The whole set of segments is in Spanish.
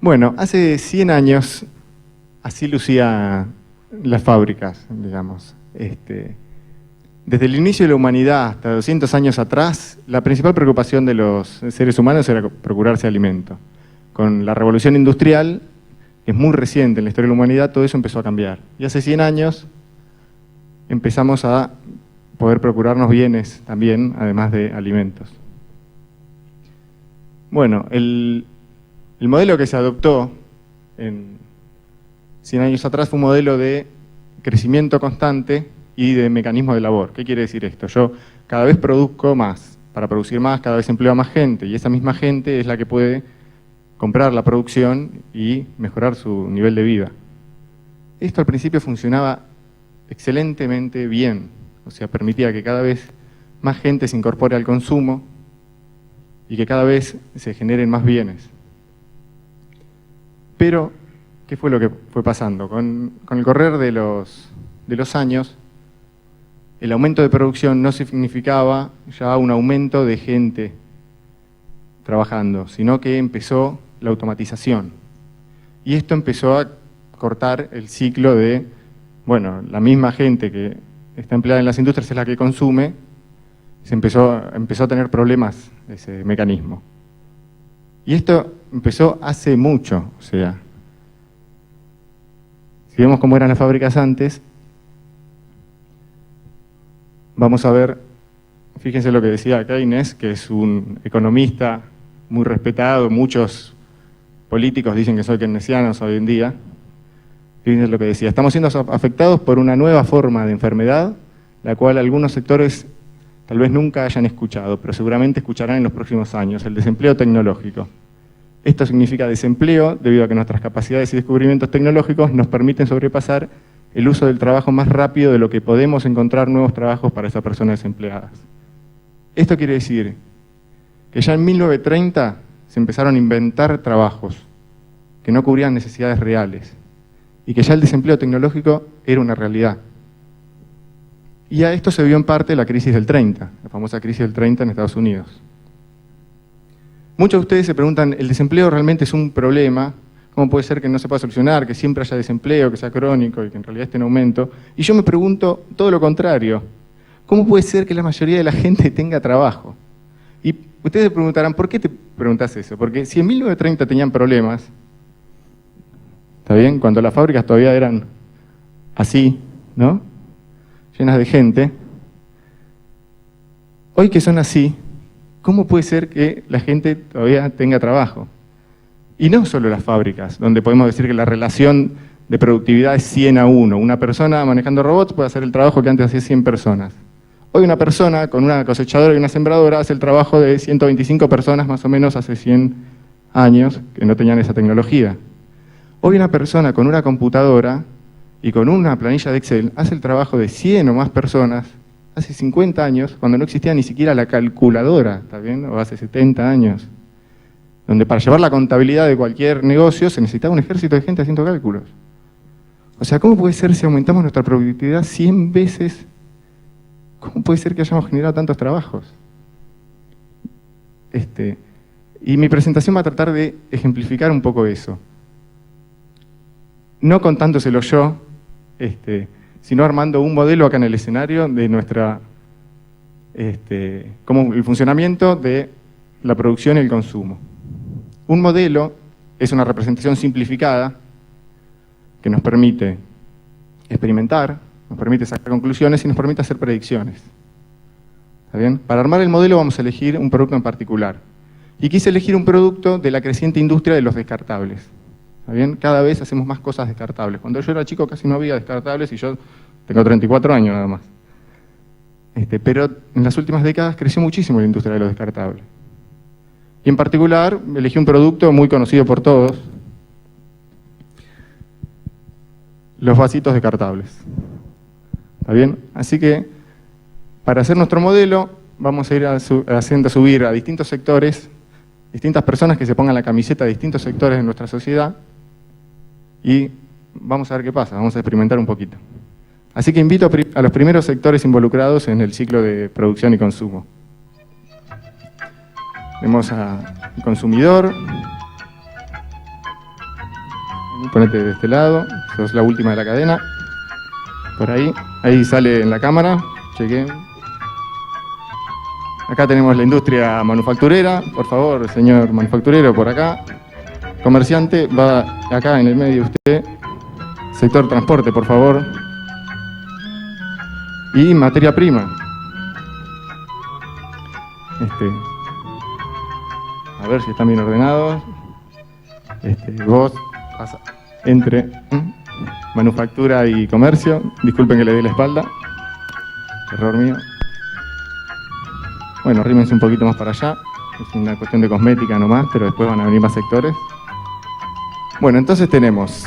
Bueno, hace 100 años así lucían las fábricas, digamos. Desde el inicio de la humanidad hasta 200 años atrás, la principal preocupación de los seres humanos era procurarse alimento. Con la revolución industrial, que es muy reciente en la historia de la humanidad, todo eso empezó a cambiar. Y hace 100 años empezamos a poder procurarnos bienes también, además de alimentos. Bueno, el modelo que se adoptó en 100 años atrás fue un modelo de crecimiento constante y de mecanismo de labor. ¿Qué quiere decir esto? Yo cada vez produzco más. Para producir más, cada vez empleo a más gente, y esa misma gente es la que puede comprar la producción y mejorar su nivel de vida. Esto al principio funcionaba excelentemente bien, o sea, permitía que cada vez más gente se incorpore al consumo y que cada vez se generen más bienes. Pero, ¿qué fue lo que fue pasando? Con el correr de los años, el aumento de producción no significaba ya un aumento de gente trabajando, sino que empezó la automatización. Y esto empezó a cortar el ciclo de, bueno, la misma gente que está empleada en las industrias es la que consume, empezó a tener problemas ese mecanismo. Y esto empezó hace mucho, o sea, si vemos cómo eran las fábricas antes, vamos a ver, fíjense lo que decía Keynes, que es un economista muy respetado, muchos políticos dicen que son keynesianos hoy en día. Fíjense lo que decía, estamos siendo afectados por una nueva forma de enfermedad, la cual algunos sectores tal vez nunca hayan escuchado, pero seguramente escucharán en los próximos años, el desempleo tecnológico. Esto significa desempleo debido a que nuestras capacidades y descubrimientos tecnológicos nos permiten sobrepasar el uso del trabajo más rápido de lo que podemos encontrar nuevos trabajos para esas personas desempleadas. Esto quiere decir que ya en 1930 se empezaron a inventar trabajos que no cubrían necesidades reales y que ya el desempleo tecnológico era una realidad. Y a esto se vio en parte la crisis del 30, la famosa crisis del 30 en Estados Unidos. Muchos de ustedes se preguntan, ¿el desempleo realmente es un problema? ¿Cómo puede ser que no se pueda solucionar, que siempre haya desempleo, que sea crónico y que en realidad esté en aumento? Y yo me pregunto todo lo contrario. ¿Cómo puede ser que la mayoría de la gente tenga trabajo? Y ustedes se preguntarán, ¿por qué te preguntas eso? Porque si en 1930 tenían problemas, ¿está bien? Cuando las fábricas todavía eran así, ¿no? Llenas de gente. Hoy que son así, ¿cómo puede ser que la gente todavía tenga trabajo? Y no solo las fábricas, donde podemos decir que la relación de productividad es 100 a 1. Una persona manejando robots puede hacer el trabajo que antes hacía 100 personas. Hoy una persona con una cosechadora y una sembradora hace el trabajo de 125 personas más o menos hace 100 años que no tenían esa tecnología. Hoy una persona con una computadora y con una planilla de Excel hace el trabajo de 100 o más personas hace 50 años, cuando no existía ni siquiera la calculadora, ¿está bien? O hace 70 años. Donde para llevar la contabilidad de cualquier negocio se necesitaba un ejército de gente haciendo cálculos. O sea, ¿cómo puede ser si aumentamos nuestra productividad 100 veces? ¿Cómo puede ser que hayamos generado tantos trabajos? Y mi presentación va a tratar de ejemplificar un poco eso. No contándoselo yo, sino armando un modelo acá en el escenario de nuestra, como el funcionamiento de la producción y el consumo. Un modelo es una representación simplificada que nos permite experimentar, nos permite sacar conclusiones y nos permite hacer predicciones. ¿Está bien? Para armar el modelo vamos a elegir un producto en particular. Y quise elegir un producto de la creciente industria de los descartables. ¿Está bien? Cada vez hacemos más cosas descartables. Cuando yo era chico casi no había descartables y yo tengo 34 años nada más. Pero en las últimas décadas creció muchísimo la industria de los descartables. Y en particular elegí un producto muy conocido por todos, los vasitos descartables. ¿Está bien? Así que para hacer nuestro modelo vamos a ir haciendo subir a distintos sectores, distintas personas que se pongan la camiseta de distintos sectores de nuestra sociedad y vamos a ver qué pasa, vamos a experimentar un poquito. Así que invito a los primeros sectores involucrados en el ciclo de producción y consumo. Tenemos al consumidor, ponete de este lado, sos la última de la cadena. Por ahí sale en la cámara, chequen. Acá tenemos la industria manufacturera, por favor, señor manufacturero, por acá. Comerciante, va acá en el medio usted. Sector transporte, por favor. Y materia prima. A ver si están bien ordenados. Vos pasa entre manufactura y comercio. Disculpen que le dé la espalda. Error mío. Bueno, rímense un poquito más para allá. Es una cuestión de cosmética nomás, pero después van a venir más sectores. Bueno, entonces tenemos,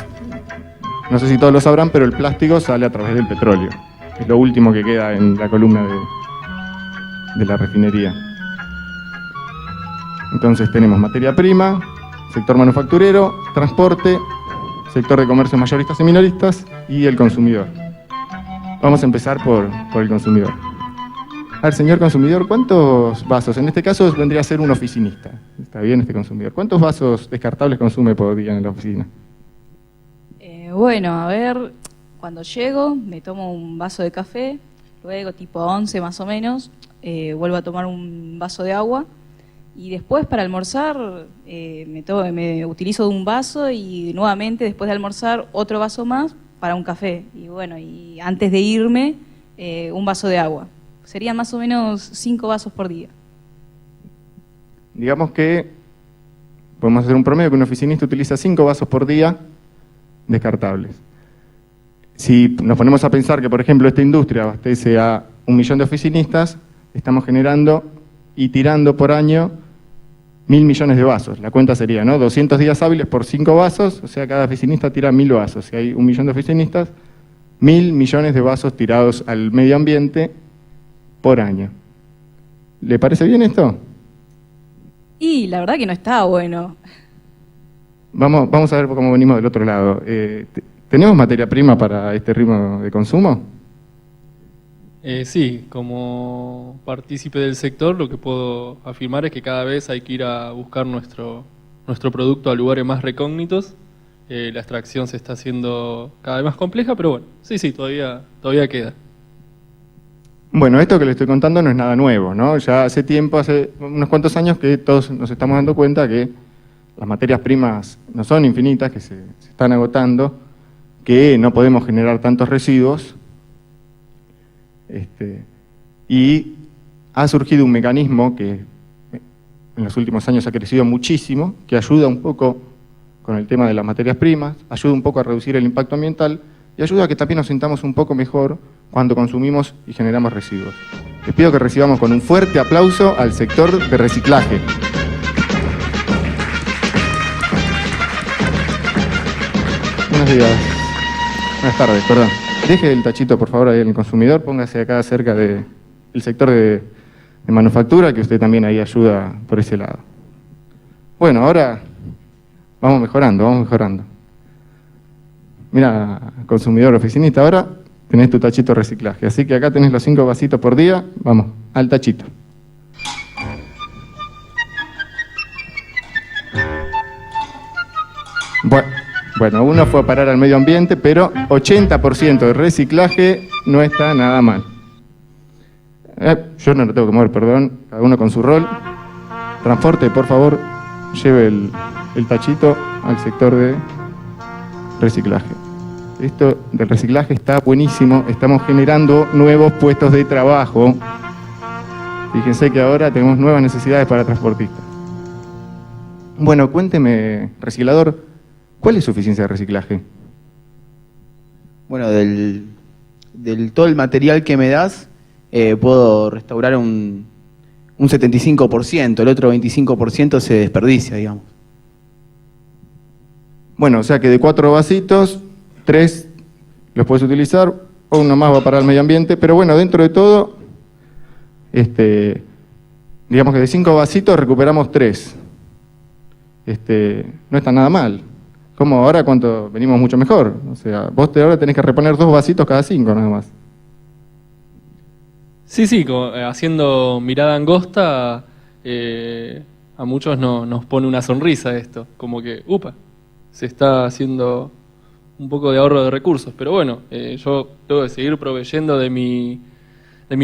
no sé si todos lo sabrán, pero el plástico sale a través del petróleo. Es lo último que queda en la columna de la refinería. Entonces tenemos materia prima, sector manufacturero, transporte, sector de comercios mayoristas y minoristas y el consumidor. Vamos a empezar por el consumidor. A ver, señor consumidor, ¿cuántos vasos? En este caso vendría a ser un oficinista. ¿Está bien este consumidor? ¿Cuántos vasos descartables consume por día en la oficina? Bueno, a ver, cuando llego me tomo un vaso de café, luego tipo 11 más o menos, vuelvo a tomar un vaso de agua y después para almorzar me utilizo un vaso y nuevamente después de almorzar otro vaso más para un café. Y bueno, y antes de irme un vaso de agua. Serían más o menos 5 vasos por día. Digamos que podemos hacer un promedio que un oficinista utiliza 5 vasos por día descartables. Si nos ponemos a pensar que, por ejemplo, esta industria abastece a 1 millón de oficinistas, estamos generando y tirando por año 1.000 millones de vasos. La cuenta sería, ¿no? 200 días hábiles por 5 vasos, o sea, cada oficinista tira 1.000 vasos. Si hay 1 millón de oficinistas, 1.000 millones de vasos tirados al medio ambiente por año. ¿Le parece bien esto? Y la verdad que no está bueno. Vamos a ver cómo venimos del otro lado. ¿Tenemos materia prima para este ritmo de consumo? Sí, como partícipe del sector lo que puedo afirmar es que cada vez hay que ir a buscar nuestro producto a lugares más recógnitos. La extracción se está haciendo cada vez más compleja, pero bueno, sí, todavía queda. Bueno, esto que le estoy contando no es nada nuevo, ¿no? Ya hace tiempo, hace unos cuantos años que todos nos estamos dando cuenta que las materias primas no son infinitas, que se están agotando, que no podemos generar tantos residuos, y ha surgido un mecanismo que en los últimos años ha crecido muchísimo, que ayuda un poco con el tema de las materias primas, ayuda un poco a reducir el impacto ambiental y ayuda a que también nos sintamos un poco mejor cuando consumimos y generamos residuos. Les pido que recibamos con un fuerte aplauso al sector de reciclaje. Buenos días. Buenas tardes, perdón. Deje el tachito, por favor, ahí en el consumidor. Póngase acá cerca del sector de manufactura, que usted también ahí ayuda por ese lado. Bueno, ahora vamos mejorando. Mira, consumidor oficinista, ahora tenés tu tachito de reciclaje. Así que acá tenés los 5 vasitos por día. Vamos, al tachito. Bueno, uno fue a parar al medio ambiente, pero 80% de reciclaje no está nada mal. Yo no lo tengo que mover, perdón. Cada uno con su rol. Transporte, por favor, lleve el tachito al sector de reciclaje. Esto del reciclaje está buenísimo. Estamos generando nuevos puestos de trabajo. Fíjense que ahora tenemos nuevas necesidades para transportistas. Bueno, cuénteme, reciclador, ¿cuál es su eficiencia de reciclaje? Bueno, del todo el material que me das, puedo restaurar un 75%, el otro 25% se desperdicia, digamos. Bueno, o sea que de 4 vasitos, 3 los puedes utilizar, o uno más va para el medio ambiente, pero bueno, dentro de todo, digamos que de 5 vasitos recuperamos 3. No está nada mal. ¿Cómo ahora cuánto venimos mucho mejor? O sea, vos ahora tenés que reponer 2 vasitos cada 5 nada más. Sí, haciendo mirada angosta, a muchos nos pone una sonrisa esto, como que, upa, se está haciendo un poco de ahorro de recursos. Pero bueno, yo tengo que seguir proveyendo de mi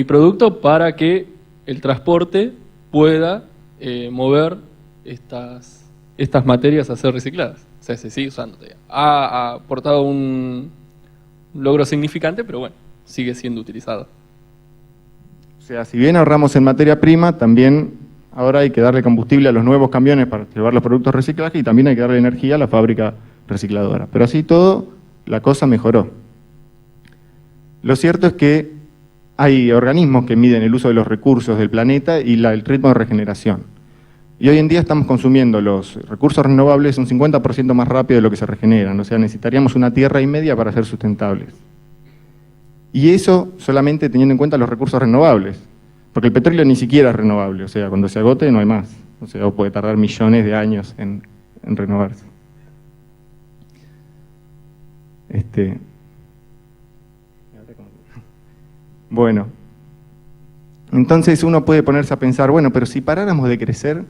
producto para que el transporte pueda mover estas materias a ser recicladas. O sea, se sigue usando. Ha aportado un logro significante, pero bueno, sigue siendo utilizado. O sea, si bien ahorramos en materia prima, también ahora hay que darle combustible a los nuevos camiones para llevar los productos reciclados y también hay que darle energía a la fábrica recicladora. Pero así todo, la cosa mejoró. Lo cierto es que hay organismos que miden el uso de los recursos del planeta y el ritmo de regeneración. Y hoy en día estamos consumiendo los recursos renovables un 50% más rápido de lo que se regeneran. O sea, necesitaríamos una tierra y media para ser sustentables. Y eso solamente teniendo en cuenta los recursos renovables. Porque el petróleo ni siquiera es renovable. O sea, cuando se agote no hay más. O sea, puede tardar millones de años en renovarse. Bueno. Entonces uno puede ponerse a pensar, bueno, pero si paráramos de crecer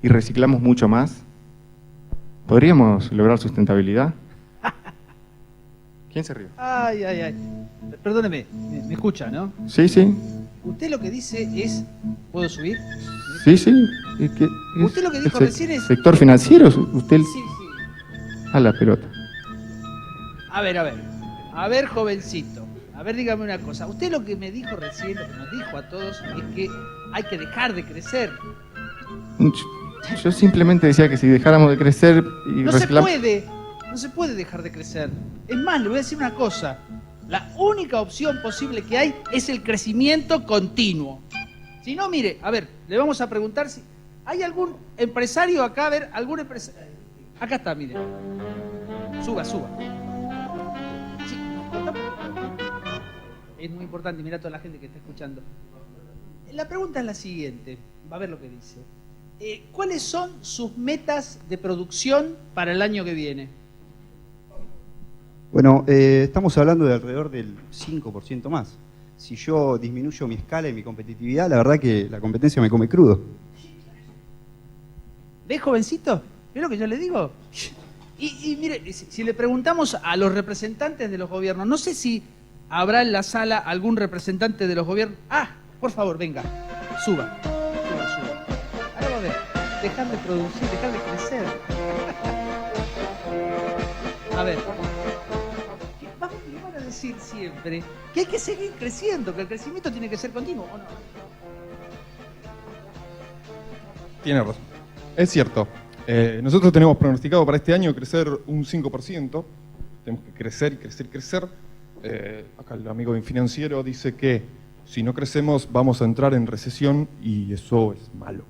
y reciclamos mucho más, ¿podríamos lograr sustentabilidad? ¿Quién se rió? Ay, ay, ay. Perdóneme, me escucha, ¿no? Sí, sí. Usted lo que dice es... ¿Puedo subir? Sí, sí. Usted lo que dijo recién es... ¿Sector financiero? ¿Usted? Sí, sí. A la pelota. A ver, a ver. A ver, jovencito. A ver, dígame una cosa. Usted lo que me dijo recién, lo que nos dijo a todos, es que hay que dejar de crecer. Yo simplemente decía que si dejáramos de crecer y No se reciclamos... puede. No se puede dejar de crecer. Es más, le voy a decir una cosa. La única opción posible que hay es el crecimiento continuo. Si no, mire, a ver, le vamos a preguntar si... ¿Hay algún empresario acá? A ver, algún empresario... Acá está, mire. Suba, suba. Sí, es muy importante, mira a toda la gente que está escuchando. La pregunta es la siguiente, va a ver lo que dice. ¿Cuáles son sus metas de producción para el año que viene? Bueno, estamos hablando de alrededor del 5% más. Si yo disminuyo mi escala y mi competitividad, la verdad que la competencia me come crudo. ¿Ve, jovencito? ¿Ve lo que yo le digo? Y mire, si le preguntamos a los representantes de los gobiernos, no sé si habrá en la sala algún representante de los gobiernos. Ah, por favor, venga, suba. Ahora va a ver, dejar de producir, dejar de crecer. A ver, ¿qué van a decir siempre? Que hay que seguir creciendo, que el crecimiento tiene que ser continuo, ¿o no? Tiene razón. Es cierto. Nosotros tenemos pronosticado para este año crecer un 5%. Tenemos que crecer y crecer y crecer. Acá el amigo financiero dice que si no crecemos vamos a entrar en recesión y eso es malo.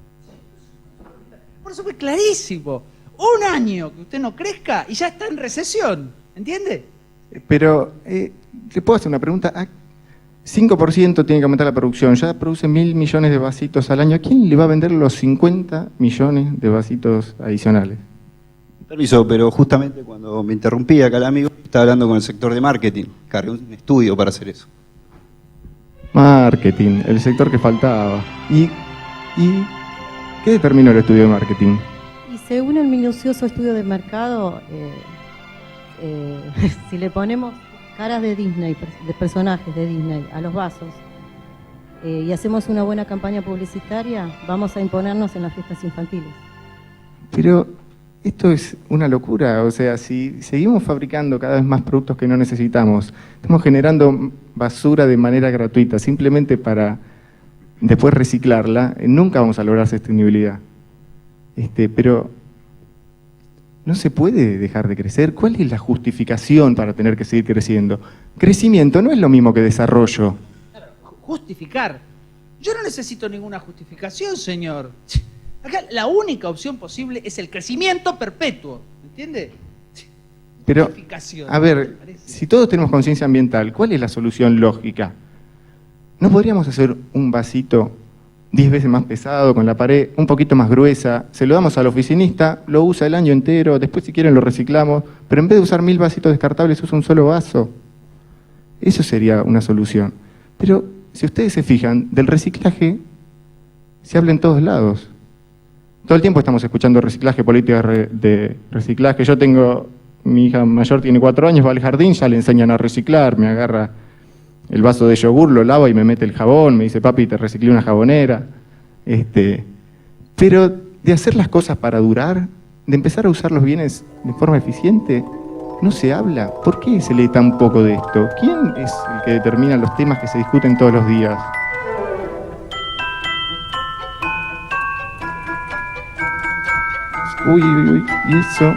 Por eso fue clarísimo. Un año que usted no crezca y ya está en recesión. ¿Entiende? Pero, ¿le puedo hacer una pregunta? 5% tiene que aumentar la producción, ya produce 1.000 millones de vasitos al año. ¿A quién le va a vender los 50 millones de vasitos adicionales? Permiso, pero justamente cuando me interrumpí acá el amigo, estaba hablando con el sector de marketing. Cargué un estudio para hacer eso. Marketing, el sector que faltaba. ¿Y qué determinó el estudio de marketing? Y según el minucioso estudio de mercado, si le ponemos caras de Disney, de personajes de Disney a los vasos, y hacemos una buena campaña publicitaria, vamos a imponernos en las fiestas infantiles. Pero esto es una locura, o sea, si seguimos fabricando cada vez más productos que no necesitamos, estamos generando basura de manera gratuita, simplemente para después reciclarla, nunca vamos a lograr sostenibilidad. Pero no se puede dejar de crecer. ¿Cuál es la justificación para tener que seguir creciendo? Crecimiento no es lo mismo que desarrollo. Justificar. Yo no necesito ninguna justificación, señor. Acá la única opción posible es el crecimiento perpetuo. ¿Entiende? Pero, a ver, si todos tenemos conciencia ambiental, ¿cuál es la solución lógica? ¿No podríamos hacer un vasito 10 veces más pesado, con la pared un poquito más gruesa, se lo damos al oficinista, lo usa el año entero, después si quieren lo reciclamos, pero en vez de usar 1000 vasitos descartables usa un solo vaso? Eso sería una solución. Pero si ustedes se fijan, del reciclaje se habla en todos lados. todo el tiempo estamos escuchando reciclaje, políticas de reciclaje. Yo tengo, mi hija mayor tiene 4 años, va al jardín, ya le enseñan a reciclar, me agarra el vaso de yogur, lo lava y me mete el jabón, me dice, papi, te reciclé una jabonera. Pero de hacer las cosas para durar, de empezar a usar los bienes de forma eficiente, no se habla. ¿Por qué se lee tan poco de esto? ¿Quién es el que determina los temas que se discuten todos los días? Uy, y eso.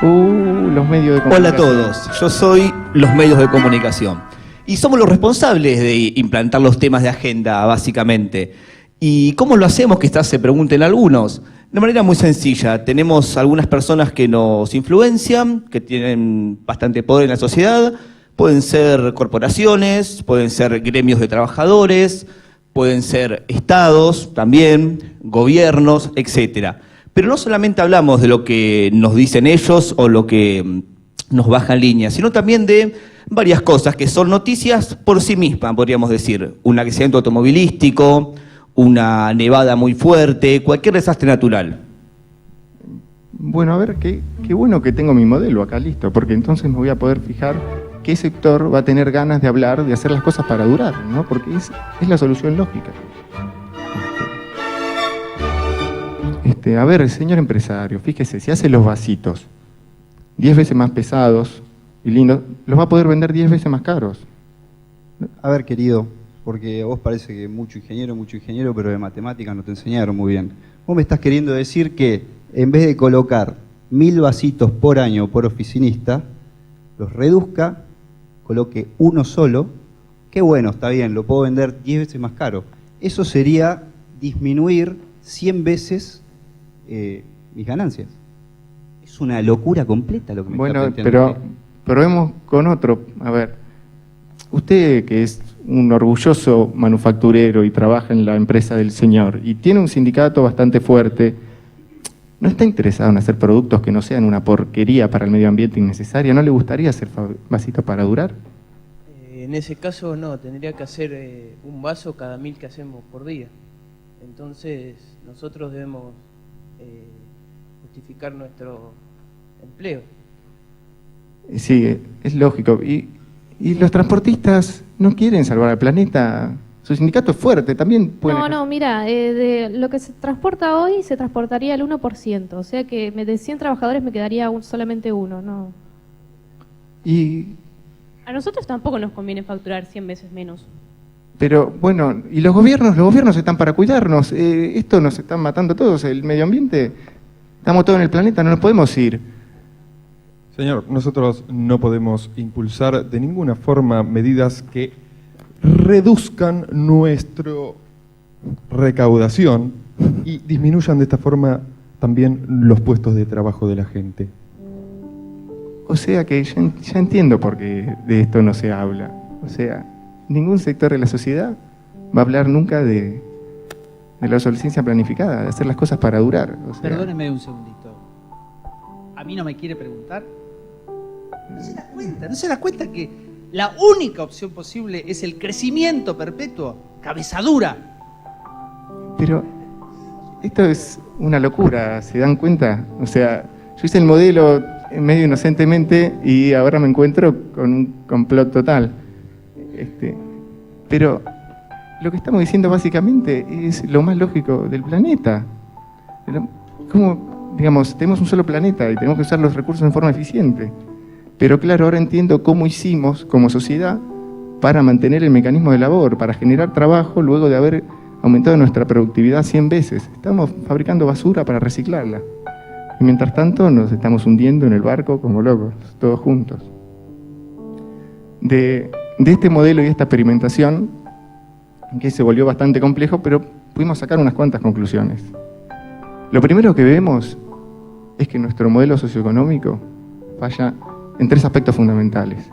Los medios de comunicación. Hola a todos, yo soy los medios de comunicación. Y somos los responsables de implantar los temas de agenda, básicamente. ¿Y cómo lo hacemos? Quizás se pregunten algunos. De manera muy sencilla, tenemos algunas personas que nos influencian, que tienen bastante poder en la sociedad. Pueden ser corporaciones, pueden ser gremios de trabajadores, pueden ser estados también, gobiernos, etcétera. Pero no solamente hablamos de lo que nos dicen ellos o lo que nos baja en línea, sino también de varias cosas que son noticias por sí mismas, podríamos decir. Un accidente automovilístico, una nevada muy fuerte, cualquier desastre natural. Bueno, a ver, qué bueno que tengo mi modelo acá listo, porque entonces me voy a poder fijar qué sector va a tener ganas de hablar, de hacer las cosas para durar, ¿no? Porque es la solución lógica. A ver, señor empresario, fíjese, si hace los vasitos 10 veces más pesados y lindos, los va a poder vender 10 veces más caros. A ver, querido, porque vos parece que mucho ingeniero, pero de matemáticas no te enseñaron muy bien. Vos me estás queriendo decir que en vez de colocar 1000 vasitos por año por oficinista, los reduzca, coloque uno solo. Qué bueno, está bien, lo puedo vender 10 veces más caro. Eso sería disminuir 100 veces mis ganancias. Es una locura completa lo que me está planteando. Bueno, pero probemos con otro. A ver, usted que es un orgulloso manufacturero y trabaja en la empresa del señor y tiene un sindicato bastante fuerte, ¿no está interesado en hacer productos que no sean una porquería para el medio ambiente innecesaria? ¿No le gustaría hacer vasitos para durar? En ese caso no, tendría que hacer un vaso cada 1000 que hacemos por día. Entonces nosotros debemos justificar nuestro empleo. Sí, es lógico. Y los transportistas no quieren salvar al planeta. Su sindicato es fuerte, también puede... No, mira, de lo que se transporta hoy se transportaría el 1%, o sea que de 100 trabajadores me quedaría solamente uno, ¿no? Y... A nosotros tampoco nos conviene facturar 100 veces menos. Pero, bueno, ¿y los gobiernos están para cuidarnos? Esto nos están matando todos, el medio ambiente. Estamos todos en el planeta, no nos podemos ir. Señor, nosotros no podemos impulsar de ninguna forma medidas que reduzcan nuestra recaudación y disminuyan de esta forma también los puestos de trabajo de la gente. O sea que ya entiendo por qué de esto no se habla. O sea, ningún sector de la sociedad va a hablar nunca de la obsolescencia planificada, de hacer las cosas para durar. O sea, Perdóneme un segundito. ¿A mí no me quiere preguntar? ¿No se da cuenta que la única opción posible es el crecimiento perpetuo? Cabeza dura. Pero esto es una locura, ¿se dan cuenta? O sea, yo hice el modelo medio inocentemente y ahora me encuentro con un complot total. Pero lo que estamos diciendo básicamente es lo más lógico del planeta. ¿Cómo, digamos, tenemos un solo planeta y tenemos que usar los recursos en forma eficiente? Pero claro, ahora entiendo cómo hicimos como sociedad para mantener el mecanismo de labor, para generar trabajo luego de haber aumentado nuestra productividad 100 veces. Estamos fabricando basura para reciclarla. Y mientras tanto nos estamos hundiendo en el barco como locos, todos juntos. De este modelo y esta experimentación, que se volvió bastante complejo, pero pudimos sacar unas cuantas conclusiones. Lo primero que vemos es que nuestro modelo socioeconómico falla en 3 aspectos fundamentales.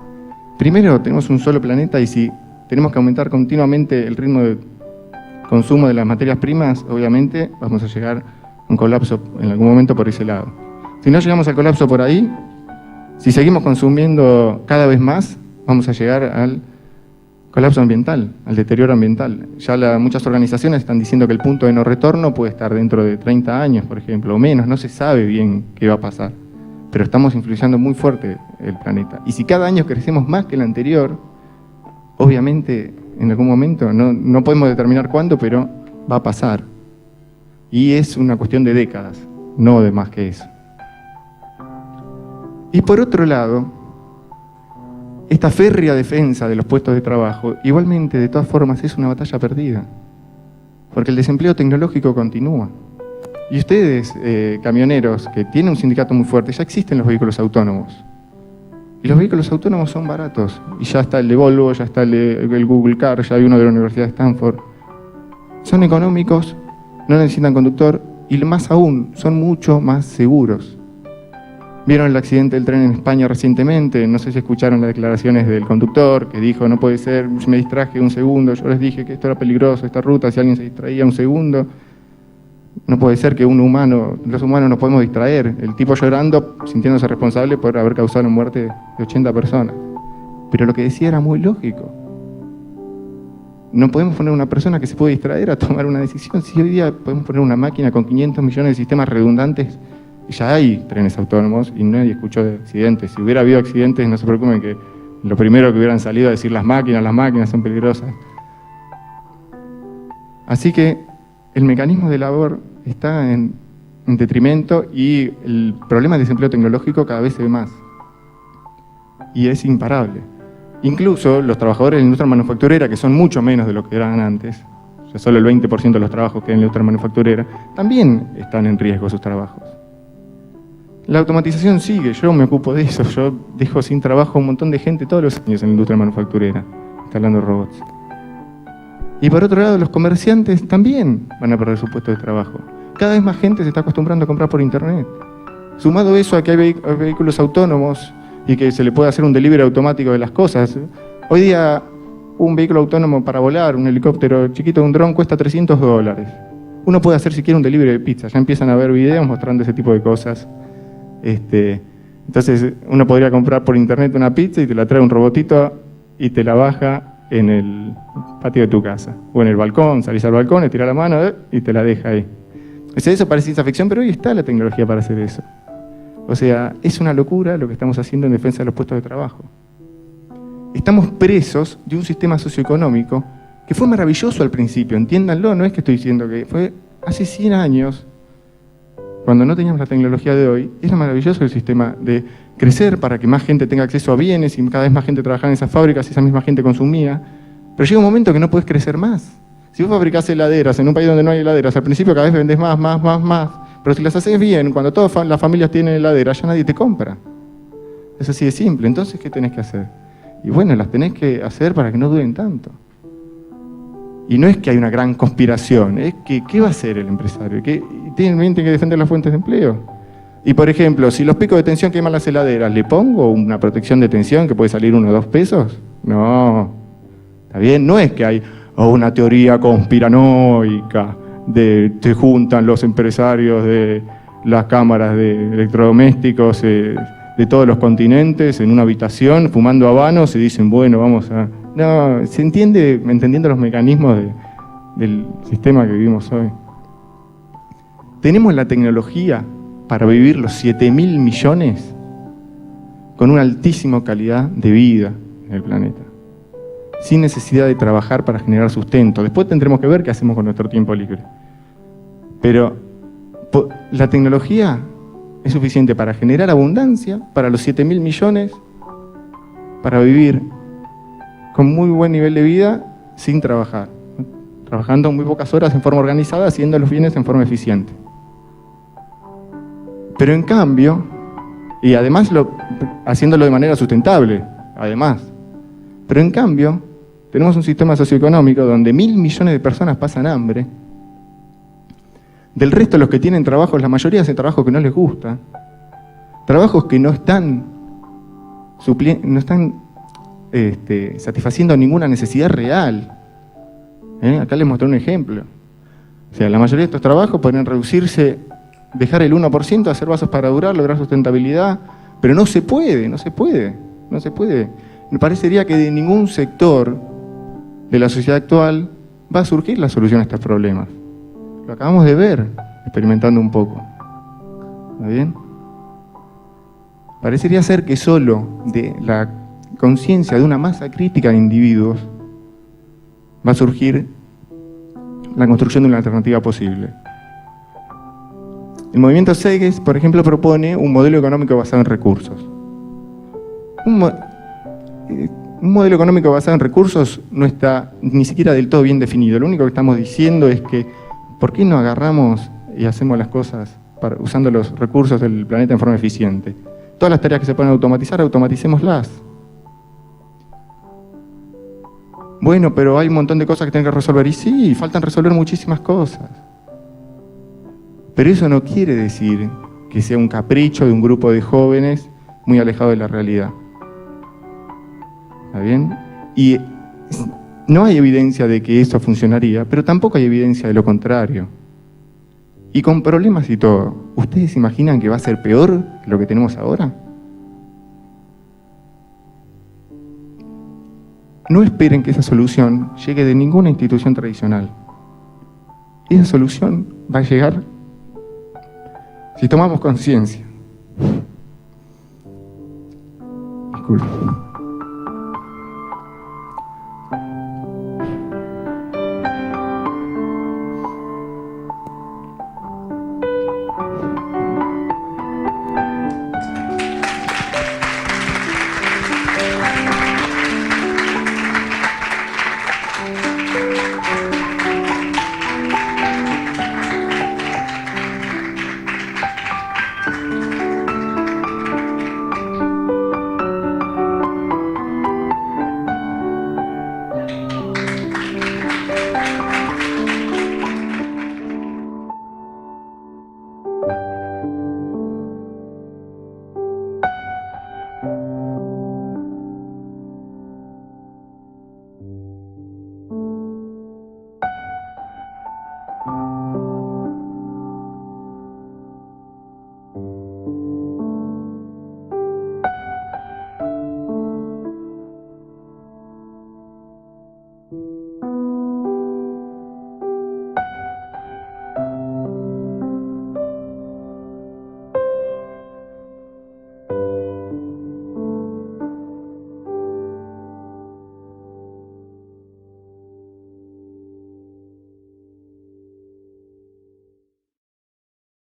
Primero, tenemos un solo planeta y si tenemos que aumentar continuamente el ritmo de consumo de las materias primas, obviamente vamos a llegar a un colapso en algún momento por ese lado. Si no llegamos al colapso por ahí, si seguimos consumiendo cada vez más, vamos a llegar al colapso ambiental, al deterioro ambiental. Ya muchas organizaciones están diciendo que el punto de no retorno puede estar dentro de 30 años, por ejemplo, o menos, no se sabe bien qué va a pasar. Pero estamos influyendo muy fuerte el planeta. Y si cada año crecemos más que el anterior, obviamente en algún momento, no podemos determinar cuándo, pero va a pasar. Y es una cuestión de décadas, no de más que eso. Y por otro lado, esta férrea defensa de los puestos de trabajo, igualmente, de todas formas, es una batalla perdida. Porque el desempleo tecnológico continúa. Y ustedes, camioneros, que tienen un sindicato muy fuerte, ya existen los vehículos autónomos. Y los vehículos autónomos son baratos. Y ya está el de Volvo, ya está el Google Car, ya hay uno de la Universidad de Stanford. Son económicos, no necesitan conductor y más aún, son mucho más seguros. Vieron el accidente del tren en España recientemente, no sé si escucharon las declaraciones del conductor que dijo, no puede ser, me distraje un segundo, yo les dije que esto era peligroso, esta ruta, si alguien se distraía un segundo, no puede ser que los humanos nos podemos distraer. El tipo llorando, sintiéndose responsable por haber causado la muerte de 80 personas. Pero lo que decía era muy lógico. No podemos poner una persona que se puede distraer a tomar una decisión. Si hoy día podemos poner una máquina con 500 millones de sistemas redundantes, ya hay trenes autónomos y nadie escuchó de accidentes. Si hubiera habido accidentes, no se preocupen que lo primero que hubieran salido a decir las máquinas son peligrosas. Así que el mecanismo de labor está en detrimento y el problema del desempleo tecnológico cada vez se ve más. Y es imparable. Incluso los trabajadores de la industria manufacturera, que son mucho menos de lo que eran antes, o sea, solo el 20% de los trabajos que hay en la industria manufacturera, también están en riesgo sus trabajos. La automatización sigue, yo me ocupo de eso, yo dejo sin trabajo a un montón de gente todos los años en la industria manufacturera, instalando robots. Y por otro lado, los comerciantes también van a perder su puesto de trabajo. Cada vez más gente se está acostumbrando a comprar por internet. Sumado eso a que hay vehículos autónomos y que se le puede hacer un delivery automático de las cosas. Hoy día un vehículo autónomo para volar, un helicóptero chiquito, un dron, cuesta $300. Uno puede hacer siquiera un delivery de pizza, ya empiezan a ver videos mostrando ese tipo de cosas. Entonces uno podría comprar por internet una pizza y te la trae un robotito y te la baja en el patio de tu casa. O en el balcón, salís al balcón, le tirás la mano y te la deja ahí. O sea, eso parece ciencia ficción, pero hoy está la tecnología para hacer eso. O sea, es una locura lo que estamos haciendo en defensa de los puestos de trabajo. Estamos presos de un sistema socioeconómico que fue maravilloso al principio, entiéndanlo, no es que estoy diciendo que fue hace 100 años, cuando no teníamos la tecnología de hoy, era maravilloso el sistema de crecer para que más gente tenga acceso a bienes y cada vez más gente trabajara en esas fábricas y esa misma gente consumía. Pero llega un momento que no puedes crecer más. Si vos fabricás heladeras en un país donde no hay heladeras, al principio cada vez vendés más. Pero si las haces bien, cuando todas las familias tienen heladeras, ya nadie te compra. Es así de simple. Entonces, ¿qué tenés que hacer? Y bueno, las tenés que hacer para que no duren tanto. Y no es que hay una gran conspiración, es que ¿qué va a hacer el empresario? Tiene que defender las fuentes de empleo. Y por ejemplo, si los picos de tensión queman las heladeras, ¿le pongo una protección de tensión que puede salir 1 o 2 pesos? No. ¿Está bien? No es que hay una teoría conspiranoica te juntan los empresarios de las cámaras de electrodomésticos de todos los continentes en una habitación fumando habanos y dicen, bueno, vamos a... No, se entiende, entendiendo los mecanismos del sistema que vivimos hoy. Tenemos la tecnología para vivir los 7.000 millones con una altísima calidad de vida en el planeta, sin necesidad de trabajar para generar sustento. Después tendremos que ver qué hacemos con nuestro tiempo libre. Pero la tecnología es suficiente para generar abundancia para los 7.000 millones, para vivir con muy buen nivel de vida sin trabajar, trabajando muy pocas horas en forma organizada, haciendo los bienes en forma eficiente. Pero en cambio, y además haciéndolo de manera sustentable, además, pero en cambio, tenemos un sistema socioeconómico donde 1.000 millones de personas pasan hambre. Del resto, los que tienen trabajos, la mayoría hacen trabajos que no les gusta, trabajos que no están satisfaciendo ninguna necesidad real. Acá les mostré un ejemplo. O sea, la mayoría de estos trabajos podrían reducirse, dejar el 1%, hacer vasos para durar, lograr sustentabilidad, pero no se puede. Me parecería que de ningún sector de la sociedad actual, va a surgir la solución a estos problemas. Lo acabamos de ver, experimentando un poco. ¿Está bien? Parecería ser que solo de la conciencia de una masa crítica de individuos va a surgir la construcción de una alternativa posible. El movimiento Segues, por ejemplo, propone un modelo económico basado en recursos. Un modelo económico basado en recursos no está ni siquiera del todo bien definido. Lo único que estamos diciendo es que ¿por qué no agarramos y hacemos las cosas usando los recursos del planeta en forma eficiente? Todas las tareas que se pueden automatizar, automaticémoslas. Bueno, pero hay un montón de cosas que tienen que resolver. Y sí, faltan resolver muchísimas cosas. Pero eso no quiere decir que sea un capricho de un grupo de jóvenes muy alejado de la realidad. ¿Está bien? Y no hay evidencia de que eso funcionaría, pero tampoco hay evidencia de lo contrario. Y con problemas y todo, ¿ustedes se imaginan que va a ser peor que lo que tenemos ahora? No esperen que esa solución llegue de ninguna institución tradicional. Esa solución va a llegar si tomamos conciencia. Disculpe.